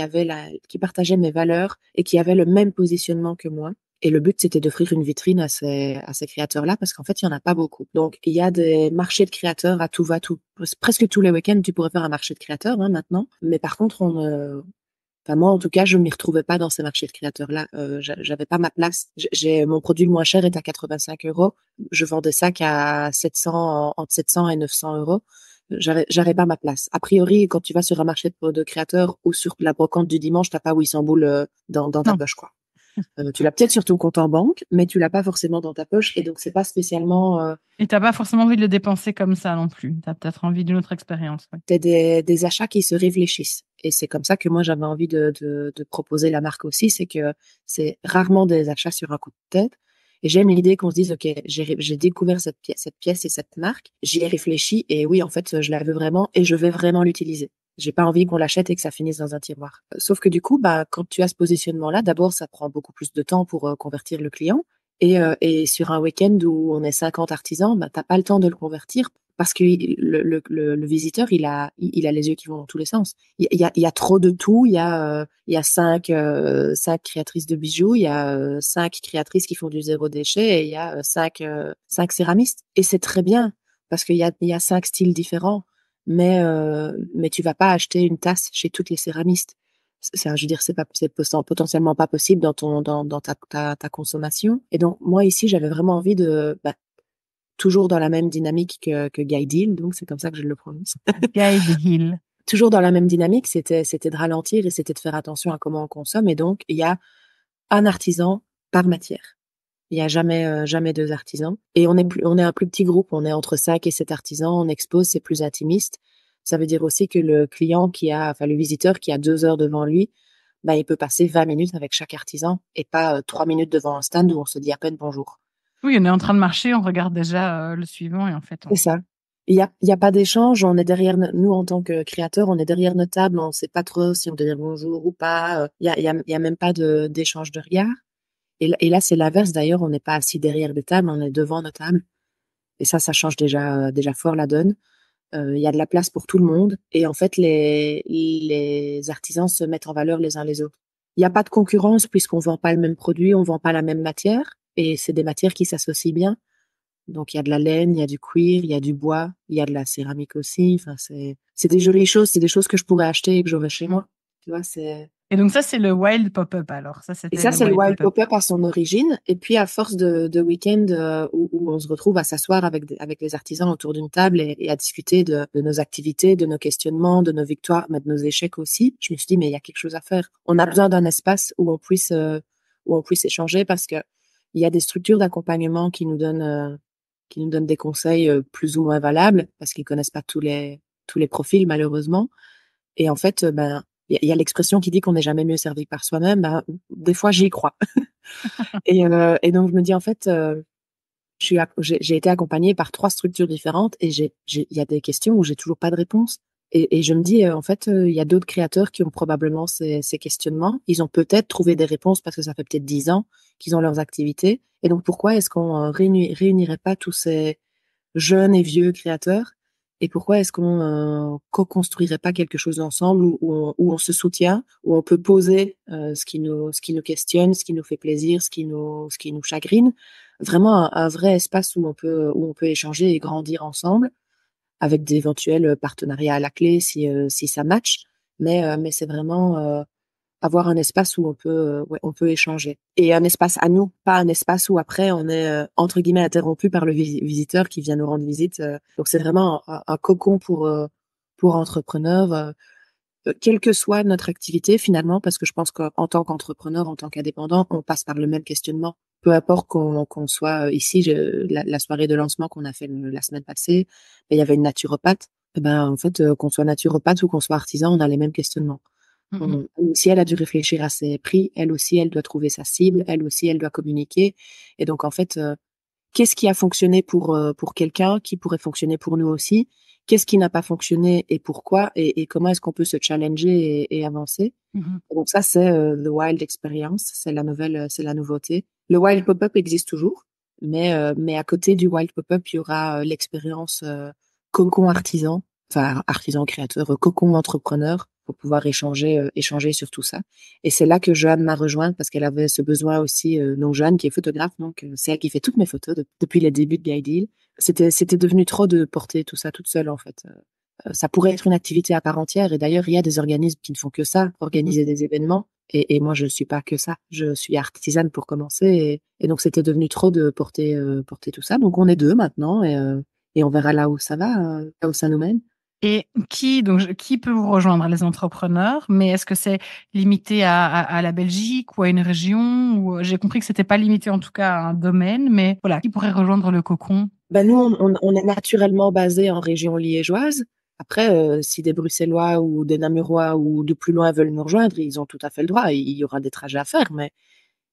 partageaient mes valeurs et qui avaient le même positionnement que moi. Et le but, c'était d'offrir une vitrine à ces créateurs-là, parce qu'en fait, il y en a pas beaucoup. Donc, il y a des marchés de créateurs à tout va tout. Presque tous les week-ends, tu pourrais faire un marché de créateurs, hein, maintenant. Mais par contre, enfin, moi, en tout cas, je m'y retrouvais pas dans ces marchés de créateurs-là. J'avais pas ma place. Mon produit le moins cher est à 85 euros. Je vendais ça qu'à 700, entre 700 et 900 euros. J'avais pas ma place. A priori, quand tu vas sur un marché de créateurs ou sur la brocante du dimanche, t'as pas 800 boules dans ta Non. poche, quoi. Tu l'as peut-être sur ton compte en banque, mais tu l'as pas forcément dans ta poche. Et donc, c'est pas spécialement, Et t'as pas forcément envie de le dépenser comme ça non plus. T'as peut-être envie d'une autre expérience. Ouais. c'est des achats qui se réfléchissent. Et c'est comme ça que moi, j'avais envie de proposer la marque aussi. C'est que c'est rarement des achats sur un coup de tête. Et j'aime l'idée qu'on se dise, OK, j'ai découvert cette pièce et cette marque. J'y ai réfléchi. Et oui, en fait, je la veux vraiment et je vais vraiment l'utiliser. J'ai pas envie qu'on l'achète et que ça finisse dans un tiroir. Sauf que du coup, bah, quand tu as ce positionnement-là, d'abord, ça prend beaucoup plus de temps pour convertir le client. Et sur un week-end où on est 50 artisans, bah, t'as pas le temps de le convertir parce que le visiteur, il a les yeux qui vont dans tous les sens. Il y a trop de tout. Il y a cinq créatrices de bijoux, il y a 5 créatrices qui font du zéro déchet et il y a cinq céramistes. Et c'est très bien parce il y a 5 styles différents. Mais tu vas pas acheter une tasse chez toutes les céramistes. Je veux dire, potentiellement pas possible dans ta consommation. Et donc, moi, ici, j'avais vraiment envie bah, toujours dans la même dynamique que Guy Deal, donc c'est comme ça que je le prononce. Guide Hill. Toujours dans la même dynamique, c'était de ralentir et c'était de faire attention à comment on consomme. Et donc, il y a un artisan par matière. Il y a jamais 2 artisans. Et on est un plus petit groupe. On est entre 5 et 7 artisans. On expose, c'est plus intimiste. Ça veut dire aussi que le visiteur qui a 2 heures devant lui, bah, il peut passer 20 minutes avec chaque artisan et pas 3 minutes devant un stand où on se dit à peine bonjour. Oui, on est en train de marcher, on regarde déjà le suivant et en fait, C'est ça. Il y a pas d'échange. On est derrière nous en tant que créateurs, on est derrière notre table. On sait pas trop si on doit dire bonjour ou pas. Il y a même pas d'échange de regard. Et là, c'est l'inverse. D'ailleurs, on n'est pas assis derrière des tables, on est devant nos tables. Et ça change déjà fort la donne. Il y a de la place pour tout le monde. Et en fait, les artisans se mettent en valeur les uns les autres. Il n'y a pas de concurrence puisqu'on vend pas le même produit, on vend pas la même matière. Et c'est des matières qui s'associent bien. Donc, il y a de la laine, il y a du cuir, il y a du bois, il y a de la céramique aussi. Enfin, c'est des jolies choses, c'est des choses que je pourrais acheter et que j'aurais chez moi. Tu vois, Et donc ça, c'est le Wild Pop-Up alors. Ça, Et c'était ça, le c'est le Wild Wild Pop-Up. Pop-Up à son origine. Et puis, à force de week-end où on se retrouve à s'asseoir avec les artisans autour d'une table et à discuter de nos activités, de nos questionnements, de nos victoires, mais de nos échecs aussi, je me suis dit, mais il y a quelque chose à faire. On a besoin d'un espace où on puisse échanger parce que il y a des structures d'accompagnement qui nous donnent des conseils plus ou moins valables parce qu'ils connaissent pas tous les profils, malheureusement. Et en fait, ben, il y a l'expression qui dit qu'on n'est jamais mieux servi que par soi-même. Ben, des fois, j'y crois. Et donc, je me dis, en fait, j'ai été accompagnée par 3 structures différentes et il y a des questions où j'ai toujours pas de réponse. Et je me dis, en fait, il y a d'autres créateurs qui ont probablement ces questionnements. Ils ont peut-être trouvé des réponses parce que ça fait peut-être 10 ans qu'ils ont leurs activités. Et donc, pourquoi est-ce qu'on réunirait pas tous ces jeunes et vieux créateurs? Et pourquoi est-ce qu'on co-construirait pas quelque chose ensemble où on se soutient, où on peut poser ce qui nous questionne, ce qui nous fait plaisir, ce qui nous chagrine, vraiment un vrai espace où on peut échanger et grandir ensemble avec d'éventuels partenariats à la clé si ça match. Mais c'est vraiment avoir un espace où ouais, on peut échanger. Et un espace à nous, pas un espace où après on est entre guillemets interrompu par le visiteur qui vient nous rendre visite. Donc c'est vraiment un cocon pour entrepreneurs, quelle que soit notre activité finalement, parce que je pense qu'en tant qu'entrepreneur, en tant qu'indépendant, on passe par le même questionnement. Peu importe qu'on soit ici, la soirée de lancement qu'on a fait la semaine passée, il y avait une naturopathe. Eh ben, en fait, qu'on soit naturopathe ou qu'on soit artisan, on a les mêmes questionnements. Elle aussi, elle a dû réfléchir à ses prix. Elle aussi, elle doit trouver sa cible. Elle aussi, elle doit communiquer. Et donc, en fait, qu'est-ce qui a fonctionné pour quelqu'un qui pourrait fonctionner pour nous aussi? Qu'est-ce qui n'a pas fonctionné et pourquoi? Et comment est-ce qu'on peut se challenger et avancer? Donc ça, c'est The Wild Experience. C'est la nouveauté. Le Wild Pop-up existe toujours, mais à côté du Wild Pop-up, il y aura l'expérience cocon artisan, enfin artisan créateur, cocon entrepreneur pour pouvoir échanger sur tout ça. Et c'est là que Joanne m'a rejointe parce qu'elle avait ce besoin aussi. Donc Joanne qui est photographe, donc c'est elle qui fait toutes mes photos depuis les débuts de Guide. C'était devenu trop de porter tout ça toute seule en fait. Ça pourrait être une activité à part entière. Et d'ailleurs, il y a des organismes qui ne font que ça, organiser des événements. Et moi, je ne suis pas que ça. Je suis artisane pour commencer. Et donc, c'était devenu trop de porter tout ça. Donc, on est 2 maintenant et on verra là où ça va, là où ça nous mène. Et qui peut vous rejoindre? Les entrepreneurs, mais est-ce que c'est limité à la Belgique ou à une région? Ou j'ai compris que c'était pas limité en tout cas à un domaine, mais voilà, qui pourrait rejoindre le cocon? Ben nous, on est naturellement basé en région liégeoise. Après, si des Bruxellois ou des Namurois ou de plus loin veulent nous rejoindre, ils ont tout à fait le droit. Il y aura des trajets à faire, mais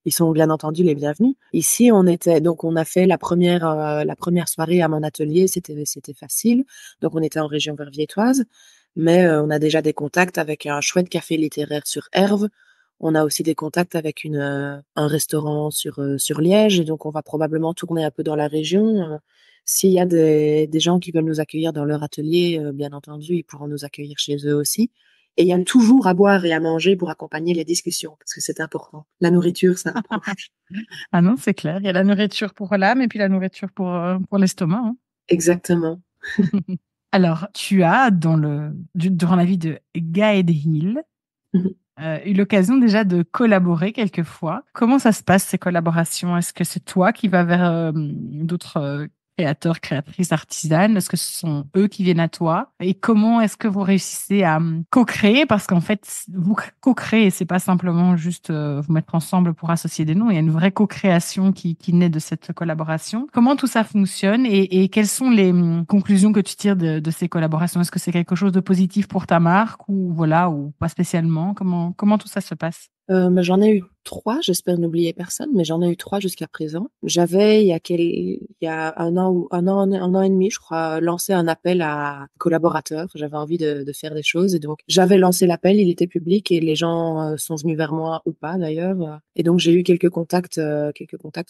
ils sont bien entendu les bienvenus. Ici, on a fait la première soirée à mon atelier, c'était facile. Donc, on était en région verviétoise, mais on a déjà des contacts avec un chouette café littéraire sur Herve. On a aussi des contacts avec un restaurant sur Liège, et donc on va probablement tourner un peu dans la région. S'il y a des gens qui veulent nous accueillir dans leur atelier, bien entendu, ils pourront nous accueillir chez eux aussi. Et il y a toujours à boire et à manger pour accompagner les discussions, parce que c'est important. La nourriture, ça rapproche. Ah non, c'est clair. Il y a la nourriture pour l'âme et puis la nourriture pour l'estomac, hein. Exactement. Alors, tu as durant la vie de Gaël Hill, Mhm. eu l'occasion déjà de collaborer quelquefois. Comment ça se passe, ces collaborations? Est-ce que c'est toi qui vas vers d'autres créateurs, créatrices, artisanes? Est-ce que ce sont eux qui viennent à toi? Et comment est-ce que vous réussissez à co-créer? Parce qu'en fait, vous co-créez, c'est pas simplement juste vous mettre ensemble pour associer des noms. Il y a une vraie co-création qui naît de cette collaboration. Comment tout ça fonctionne et quelles sont les conclusions que tu tires de ces collaborations? Est-ce que c'est quelque chose de positif pour ta marque ou voilà, ou pas spécialement? Comment tout ça se passe? Mais j'en ai eu 3, j'espère n'oublier personne, mais j'en ai eu 3 jusqu'à présent. J'avais, il y a un an et demi, je crois, lancé un appel à collaborateurs. J'avais envie de faire des choses et donc j'avais lancé l'appel, il était public et les gens sont venus vers moi ou pas d'ailleurs. Et donc j'ai eu quelques contacts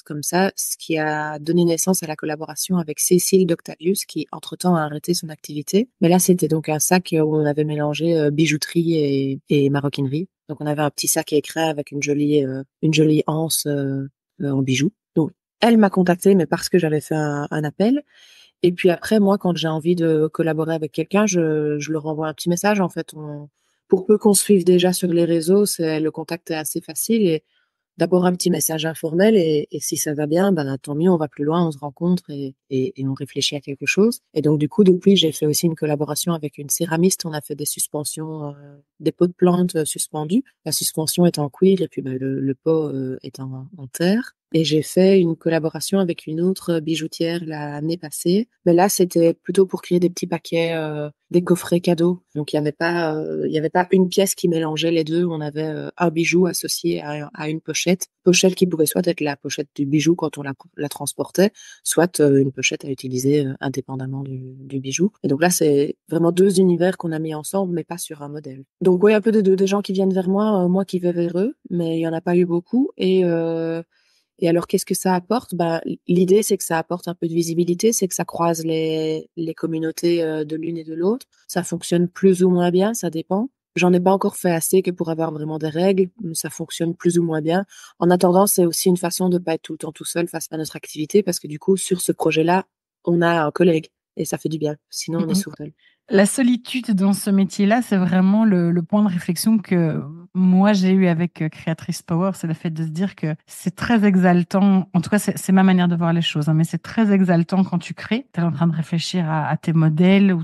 comme ça, ce qui a donné naissance à la collaboration avec Cécile d'Octavius qui entre-temps a arrêté son activité. Mais là, c'était donc un sac où on avait mélangé bijouterie et maroquinerie. Donc, on avait un petit sac à écrin avec une jolie anse en bijoux. Donc, elle m'a contactée, mais parce que j'avais fait un appel. Et puis après, moi, quand j'ai envie de collaborer avec quelqu'un, je leur envoie un petit message. En fait, pour peu qu'on se suive déjà sur les réseaux, le contact est assez facile. Et d'abord un petit message informel et si ça va bien, ben tant mieux, on va plus loin, on se rencontre et on réfléchit à quelque chose. Et donc du coup, depuis, j'ai fait aussi une collaboration avec une céramiste. On a fait des suspensions, des pots de plantes suspendus. La suspension est en cuir et puis ben, le pot est en terre. Et j'ai fait une collaboration avec une autre bijoutière l'année passée. Mais là, c'était plutôt pour créer des petits paquets, des coffrets cadeaux. Donc, il y avait pas une pièce qui mélangeait les deux. On avait un bijou associé à une pochette. Pochette qui pouvait soit être la pochette du bijou quand on la transportait, soit une pochette à utiliser indépendamment du bijou. Et donc là, c'est vraiment deux univers qu'on a mis ensemble, mais pas sur un modèle. Donc, oui, un peu des deux, des gens qui viennent vers moi qui vais vers eux, mais il y en a pas eu beaucoup. Et alors, qu'est-ce que ça apporte? Ben, l'idée, c'est que ça apporte un peu de visibilité, c'est que ça croise les communautés de l'une et de l'autre. Ça fonctionne plus ou moins bien, ça dépend. J'en ai pas encore fait assez que pour avoir vraiment des règles, mais ça fonctionne plus ou moins bien. En attendant, c'est aussi une façon de pas être tout le temps tout seul face à notre activité, parce que du coup, sur ce projet-là, on a un collègue et ça fait du bien. Sinon, on est seul. La solitude dans ce métier-là, c'est vraiment le point de réflexion que moi j'ai eu avec Créatrice Power, c'est le fait de se dire que c'est très exaltant, en tout cas c'est ma manière de voir les choses, hein, mais c'est très exaltant quand tu crées, tu es en train de réfléchir à tes modèles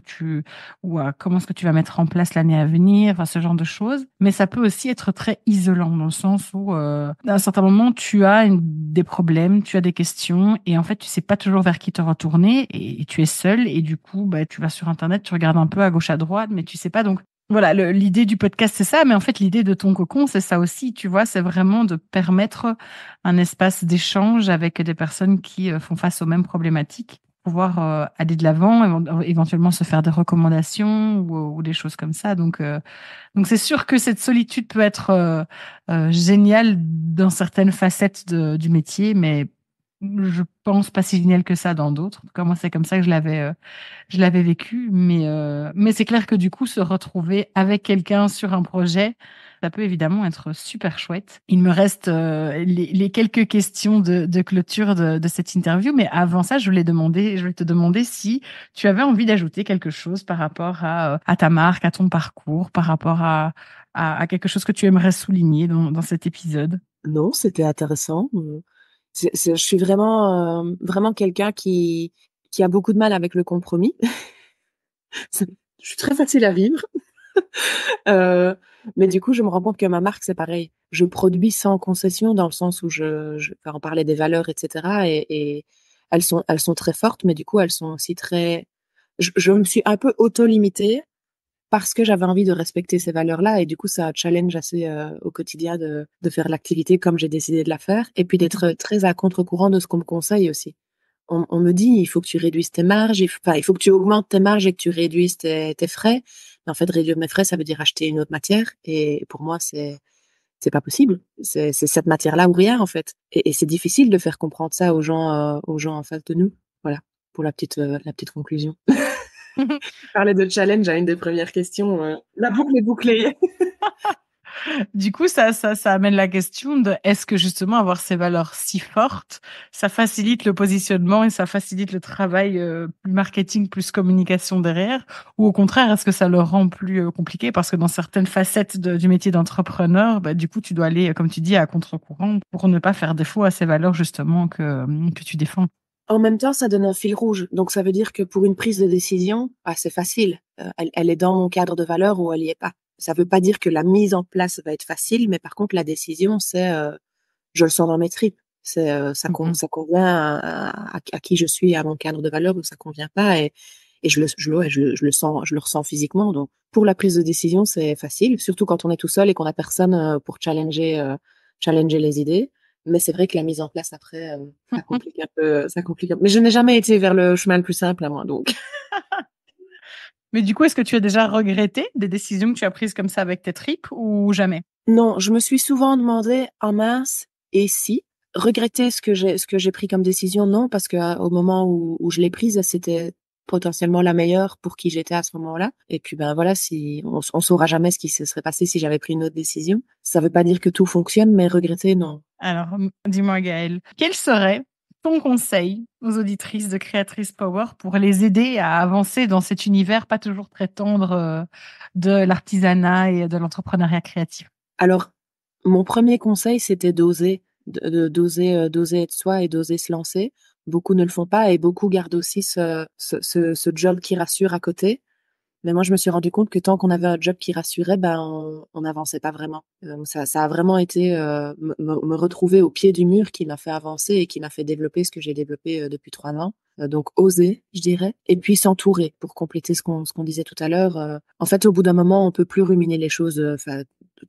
ou à comment est-ce que tu vas mettre en place l'année à venir, enfin, ce genre de choses, mais ça peut aussi être très isolant dans le sens où à un certain moment tu as des problèmes, tu as des questions et en fait tu sais pas toujours vers qui te retourner et tu es seul et du coup bah, tu vas sur Internet, tu regardes un peu à gauche à droite, mais tu sais pas. Donc voilà, l'idée du podcast c'est ça, mais en fait l'idée de ton cocon c'est ça aussi, tu vois, c'est vraiment de permettre un espace d'échange avec des personnes qui font face aux mêmes problématiques, pouvoir aller de l'avant, éventuellement se faire des recommandations ou des choses comme ça. Donc c'est sûr que cette solitude peut être géniale dans certaines facettes du métier, mais je pense pas si géniale que ça dans d'autres. En tout cas, moi, c'est comme ça que je l'avais vécu. Mais c'est clair que du coup, se retrouver avec quelqu'un sur un projet, ça peut évidemment être super chouette. Il me reste les quelques questions de clôture de cette interview, mais avant ça, je voulais te demander si tu avais envie d'ajouter quelque chose par rapport à ta marque, à ton parcours, par rapport à quelque chose que tu aimerais souligner dans cet épisode. Non, c'était intéressant. Je suis vraiment quelqu'un qui a beaucoup de mal avec le compromis. Je suis très facile à vivre. Euh, mais du coup, je me rends compte que ma marque, c'est pareil. Je produis sans concession dans le sens où enfin, on parlait des valeurs, etc. Et elles sont très fortes, mais du coup, elles sont aussi très. Je me suis un peu auto-limitée parce que j'avais envie de respecter ces valeurs-là. Et du coup, ça challenge assez au quotidien de faire l'activité comme j'ai décidé de la faire. Et puis d'être très à contre-courant de ce qu'on me conseille aussi. On me dit, il faut que tu réduises tes marges, enfin, il faut que tu augmentes tes marges et que tu réduises tes frais. Mais en fait, réduire mes frais, ça veut dire acheter une autre matière. Et pour moi, c'est pas possible. C'est cette matière-là ou rien, en fait. Et c'est difficile de faire comprendre ça aux gens en face de nous. Voilà, pour la petite conclusion. Parler de challenge à une des premières questions. La boucle est bouclée. Du coup, ça amène la question de est-ce que justement avoir ces valeurs si fortes, ça facilite le positionnement et ça facilite le travail plus marketing, plus communication derrière, ou au contraire, est-ce que ça le rend plus compliqué parce que dans certaines facettes du métier d'entrepreneur, bah, du coup, tu dois aller, comme tu dis, à contre-courant pour ne pas faire défaut à ces valeurs justement que tu défends. En même temps, ça donne un fil rouge. Donc, ça veut dire que pour une prise de décision, bah, c'est facile. Elle est dans mon cadre de valeur ou elle y est pas. Ça veut pas dire que la mise en place va être facile, mais par contre, la décision, je le sens dans mes tripes. Mhm. Ça convient à qui je suis, à mon cadre de valeur ou ça convient pas. Et je le ressens physiquement. Donc, pour la prise de décision, c'est facile, surtout quand on est tout seul et qu'on a personne pour challenger les idées. Mais c'est vrai que la mise en place après, ça complique un peu, ça complique un peu. Mais je n'ai jamais été vers le chemin le plus simple à moi, donc. Mais du coup, est-ce que tu as déjà regretté des décisions que tu as prises comme ça avec tes tripes ou jamais? Non, je me suis souvent demandé, en mince, et si? Regretter ce que j'ai pris comme décision, non, parce que au moment où je l'ai prise, c'était potentiellement la meilleure pour qui j'étais à ce moment-là. Et puis ben voilà, si on saura jamais ce qui se serait passé si j'avais pris une autre décision. Ça veut pas dire que tout fonctionne, mais regretter, non. Alors, dis-moi, Gaëlle, quel serait ton conseil aux auditrices de Créatrice Power pour les aider à avancer dans cet univers pas toujours très tendre de l'artisanat et de l'entrepreneuriat créatif? Alors, mon premier conseil, c'était d'oser être soi et d'oser se lancer. Beaucoup ne le font pas et beaucoup gardent aussi ce job qui rassure à côté. Mais moi, je me suis rendu compte que tant qu'on avait un job qui rassurait, on n'avançait pas vraiment. Ça a vraiment été me retrouver au pied du mur qui m'a fait avancer et qui m'a fait développer ce que j'ai développé depuis 3 ans. Donc oser, je dirais, et puis s'entourer pour compléter ce qu'on disait tout à l'heure. En fait, au bout d'un moment, on peut plus ruminer les choses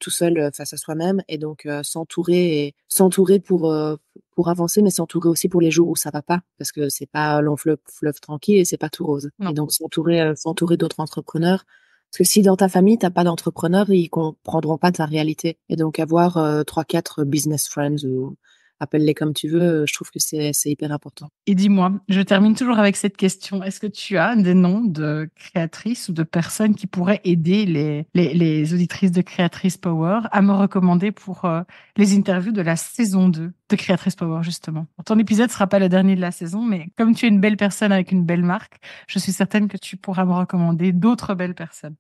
tout seul face à soi-même, et donc s'entourer pour avancer, mais s'entourer aussi pour les jours où ça va pas, parce que c'est pas long fleuve tranquille et c'est pas tout rose. Non. Et donc s'entourer d'autres entrepreneurs. Parce que si dans ta famille, t'as pas d'entrepreneurs, ils comprendront pas ta réalité. Et donc avoir 3-4 business friends ou appelle-les comme tu veux, je trouve que c'est hyper important. Et dis-moi, je termine toujours avec cette question. Est-ce que tu as des noms de créatrices ou de personnes qui pourraient aider les auditrices de Créatrice Power à me recommander pour les interviews de la saison 2 de Créatrice Power, justement? Ton épisode sera pas le dernier de la saison, mais comme tu es une belle personne avec une belle marque, je suis certaine que tu pourras me recommander d'autres belles personnes.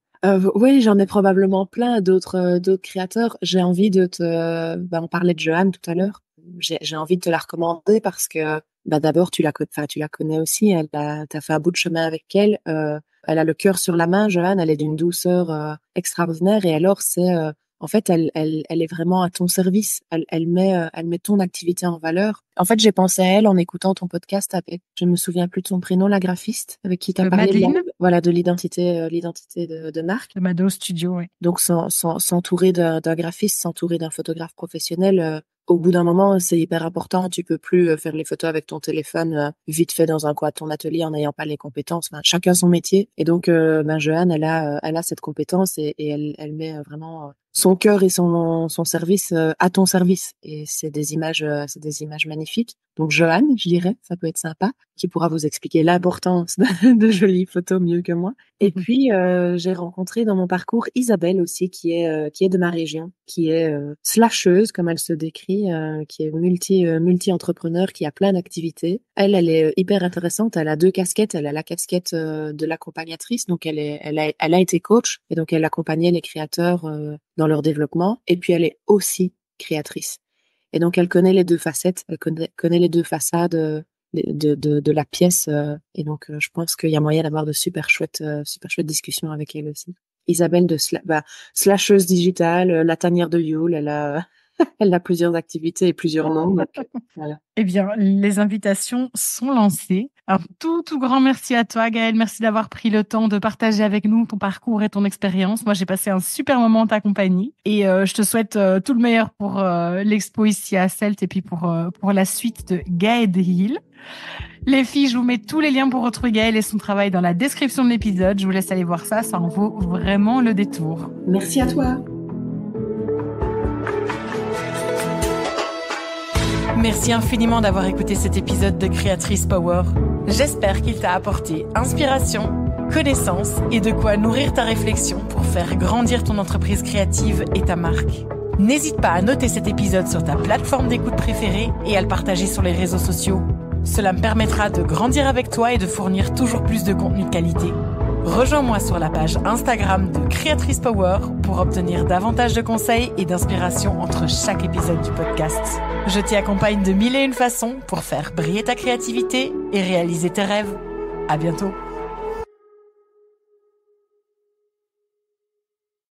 Oui, j'en ai probablement plein d'autres créateurs. J'ai envie de on parlait de Joanne tout à l'heure. J'ai envie de te la recommander parce que d'abord tu la connais aussi. T'as fait un bout de chemin avec elle. Elle a le cœur sur la main. Joanne, elle est d'une douceur extraordinaire, et alors en fait, elle est vraiment à ton service. Elle met ton activité en valeur. En fait, j'ai pensé à elle en écoutant ton podcast avec, je me souviens plus de son prénom, la graphiste avec qui tu as parlé de l'identité de marque. De Mado Studio, oui. Donc, s'entourer d'un graphiste, s'entourer d'un photographe professionnel, au bout d'un moment, c'est hyper important. Tu peux plus faire les photos avec ton téléphone vite fait dans un coin de ton atelier en n'ayant pas les compétences. Enfin, chacun son métier. Et donc, Joanne, elle a cette compétence, et elle met vraiment son cœur et son service à ton service. Et c'est des images magnifiques. Donc, Joanne, je dirais, ça peut être sympa, qui pourra vous expliquer l'importance de jolies photos mieux que moi. Et puis, j'ai rencontré dans mon parcours Isabelle aussi, qui est de ma région, qui est slasheuse, comme elle se décrit, qui est multi-entrepreneur, qui a plein d'activités. Elle est hyper intéressante. Elle a 2 casquettes. Elle a la casquette de l'accompagnatrice, donc elle a été coach, et donc elle accompagnait les créateurs dans leur développement. Et puis elle est aussi créatrice. Et donc elle connaît les 2 facettes. Elle connaît les 2 façades de la pièce, et donc je pense qu'il y a moyen d'avoir de super chouettes discussions avec elle aussi. Isabelle de slasheuse digitale, la tanière de Yule, elle a plusieurs activités et plusieurs noms. Donc, voilà. Eh bien, les invitations sont lancées. Un tout grand merci à toi, Gaëlle. Merci d'avoir pris le temps de partager avec nous ton parcours et ton expérience. Moi, j'ai passé un super moment en ta compagnie, et je te souhaite tout le meilleur pour l'expo ici à Celt, et puis pour la suite de Gaëlle Hill. Les filles, je vous mets tous les liens pour retrouver Gaëlle et son travail dans la description de l'épisode. Je vous laisse aller voir ça en vaut vraiment le détour. Merci à toi. Merci infiniment d'avoir écouté cet épisode de Créatrice Power. J'espère qu'il t'a apporté inspiration, connaissance et de quoi nourrir ta réflexion pour faire grandir ton entreprise créative et ta marque. N'hésite pas à noter cet épisode sur ta plateforme d'écoute préférée et à le partager sur les réseaux sociaux. Cela me permettra de grandir avec toi et de fournir toujours plus de contenu de qualité. Rejoins-moi sur la page Instagram de Créatrice Power pour obtenir davantage de conseils et d'inspiration entre chaque épisode du podcast. Je t'y accompagne de 1001 façons pour faire briller ta créativité et réaliser tes rêves. À bientôt.